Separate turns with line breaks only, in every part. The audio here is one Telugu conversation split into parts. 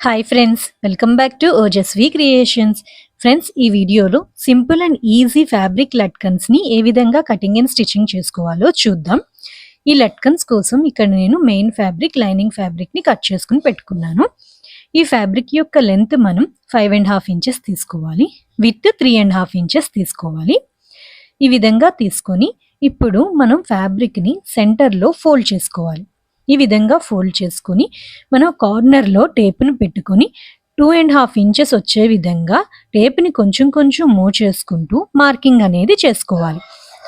Hi friends, welcome back to Ojaswi creations. Friends, ఈ వీడియోలో సింపుల్ అండ్ ఈజీ ఫ్యాబ్రిక్ లట్కన్స్ని ఏ విధంగా కటింగ్ అండ్ స్టిచ్చింగ్ చేసుకోవాలో చూద్దాం. ఈ లట్కన్స్ కోసం ఇక్కడ నేను మెయిన్ ఫ్యాబ్రిక్, లైనింగ్ ఫ్యాబ్రిక్ని కట్ చేసుకుని పెట్టుకున్నాను. ఈ ఫ్యాబ్రిక్ యొక్క లెంత్ మనం 5.5 ఇంచెస్ తీసుకోవాలి, విత్ 3.5 ఇంచెస్ తీసుకోవాలి. ఈ విధంగా తీసుకొని ఇప్పుడు మనం ఫ్యాబ్రిక్ని సెంటర్లో ఫోల్డ్ చేసుకోవాలి. ఈ విధంగా ఫోల్డ్ చేసుకుని మనం కార్నర్లో టేప్ను పెట్టుకొని 2.5 ఇంచెస్ వచ్చే విధంగా టేప్ని కొంచెం కొంచెం మూవ్ చేసుకుంటూ మార్కింగ్ అనేది చేసుకోవాలి.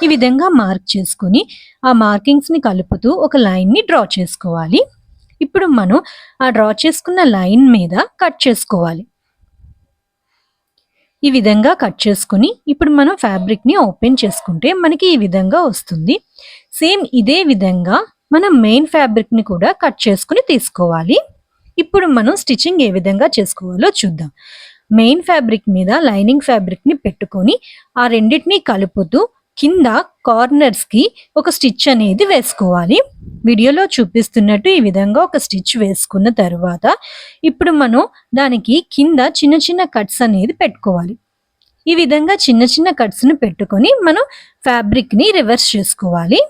ఈ విధంగా మార్క్ చేసుకుని ఆ మార్కింగ్స్ని కలుపుతూ ఒక లైన్ని డ్రా చేసుకోవాలి. ఇప్పుడు మనం ఆ డ్రా చేసుకున్న లైన్ మీద కట్ చేసుకోవాలి. ఈ విధంగా కట్ చేసుకుని ఇప్పుడు మనం ఫ్యాబ్రిక్ని ఓపెన్ చేసుకుంటే మనకి ఈ విధంగా వస్తుంది. సేమ్ ఇదే విధంగా మనం మెయిన్ ఫ్యాబ్రిక్ని కూడా కట్ చేసుకుని తీసుకోవాలి. ఇప్పుడు మనం స్టిచ్చింగ్ ఏ విధంగా చేసుకోవాలో చూద్దాం. మెయిన్ ఫ్యాబ్రిక్ మీద లైనింగ్ ఫ్యాబ్రిక్ని పెట్టుకొని ఆ రెండింటిని కలుపుతూ కింద కార్నర్స్కి ఒక స్టిచ్ అనేది వేసుకోవాలి. వీడియోలో చూపిస్తున్నట్టు ఈ విధంగా ఒక స్టిచ్ వేసుకున్న తర్వాత ఇప్పుడు మనం దానికి కింద చిన్న చిన్న కట్స్ అనేది పెట్టుకోవాలి. ఈ విధంగా చిన్న చిన్న కట్స్ని పెట్టుకొని మనం ఫ్యాబ్రిక్ని రివర్స్ చేసుకోవాలి.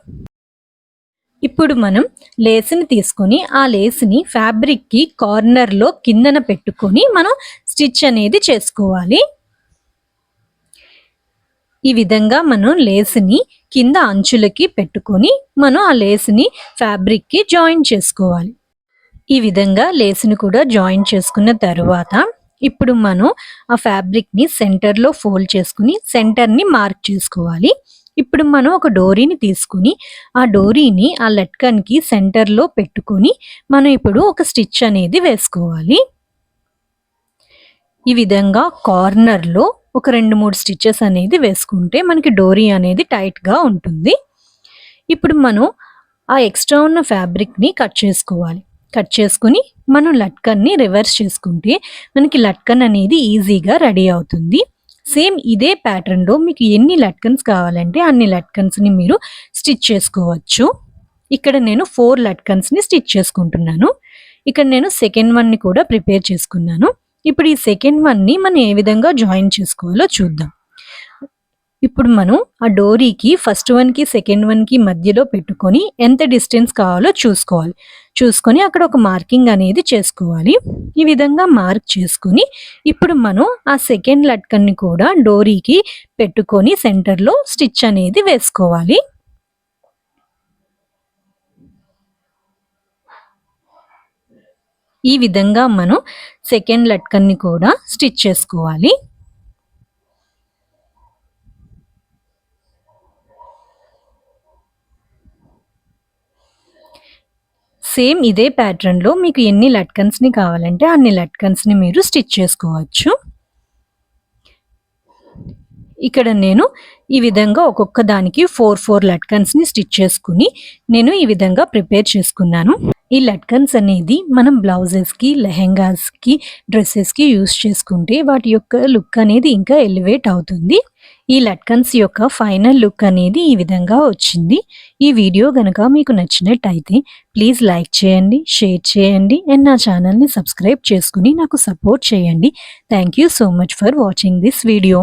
ఇప్పుడు మనం లేస్ని తీసుకొని ఆ లేస్ని ఫ్యాబ్రిక్కి కార్నర్లో కిందన పెట్టుకొని మనం స్టిచ్ అనేది చేసుకోవాలి. ఈ విధంగా మనం లేస్ని కింద అంచులకి పెట్టుకొని మనం ఆ లేస్ని ఫ్యాబ్రిక్కి జాయిన్ చేసుకోవాలి. ఈ విధంగా లేస్ని కూడా జాయిన్ చేసుకున్న తర్వాత ఇప్పుడు మనం ఆ ఫ్యాబ్రిక్ని సెంటర్లో ఫోల్డ్ చేసుకుని సెంటర్ని మార్క్ చేసుకోవాలి. ఇప్పుడు మనం ఒక డోరీని తీసుకుని ఆ డోరీని ఆ లట్కన్కి సెంటర్లో పెట్టుకొని మనం ఇప్పుడు ఒక స్టిచ్ అనేది వేసుకోవాలి. ఈ విధంగా కార్నర్లో ఒక 2-3 స్టిచెస్ అనేది వేసుకుంటే మనకి డోరీ అనేది టైట్గా ఉంటుంది. ఇప్పుడు మనం ఆ ఎక్స్ట్రా ఉన్న ఫ్యాబ్రిక్ని కట్ చేసుకోవాలి. కట్ చేసుకుని మనం లట్కన్ని రివర్స్ చేసుకుంటే మనకి లట్కన్ అనేది ఈజీగా రెడీ అవుతుంది. సేమ్ ఇదే ప్యాటర్న్లో మీకు ఎన్ని లట్కన్స్ కావాలంటే అన్ని లట్కన్స్ని మీరు స్టిచ్ చేసుకోవచ్చు. ఇక్కడ నేను 4 లట్కన్స్ని స్టిచ్ చేసుకుంటున్నాను. ఇక్కడ నేను సెకండ్ వన్ని కూడా ప్రిపేర్ చేసుకున్నాను. ఇప్పుడు ఈ సెకండ్ వన్ని మనం ఏ విధంగా జాయిన్ చేసుకోవాలో చూద్దాం. ఇప్పుడు మనం ఆ డోరీకి ఫస్ట్ వన్కి సెకండ్ వన్కి మధ్యలో పెట్టుకొని ఎంత డిస్టెన్స్ కావాలో చూసుకొని అక్కడ ఒక మార్కింగ్ అనేది చేసుకోవాలి. ఈ విధంగా మార్క్ చేసుకుని ఇప్పుడు మనం ఆ సెకండ్ లట్కన్ని కూడా డోరీకి పెట్టుకొని సెంటర్లో స్టిచ్ అనేది వేసుకోవాలి. ఈ విధంగా మనం సెకండ్ లట్కన్ని కూడా స్టిచ్ చేసుకోవాలి. సేమ్ ఇదే ప్యాటర్న్లో మీకు ఎన్ని లట్కన్స్ని కావాలంటే అన్ని లట్కన్స్ని మీరు స్టిచ్ చేసుకోవచ్చు. ఇక్కడ నేను ఈ విధంగా ఒక్కొక్క దానికి 4 లట్కన్స్ని స్టిచ్ చేసుకుని నేను ఈ విధంగా ప్రిపేర్ చేసుకున్నాను. ఈ లట్కన్స్ అనేది మనం బ్లౌజెస్కి, లెహెంగాస్కి, డ్రెస్సెస్కి యూస్ చేసుకుంటే వాటి యొక్క లుక్ అనేది ఇంకా ఎలివేట్ అవుతుంది. ఈ లట్కన్స్ యొక్క ఫైనల్ లుక్ అనేది ఈ విధంగా వచ్చింది. ఈ వీడియో గనక మీకు నచ్చినట్టయితే ప్లీజ్ లైక్ చేయండి, షేర్ చేయండి అండ్ నా ఛానల్ని సబ్స్క్రైబ్ చేసుకుని నాకు సపోర్ట్ చేయండి. Thank you so much for watching this video.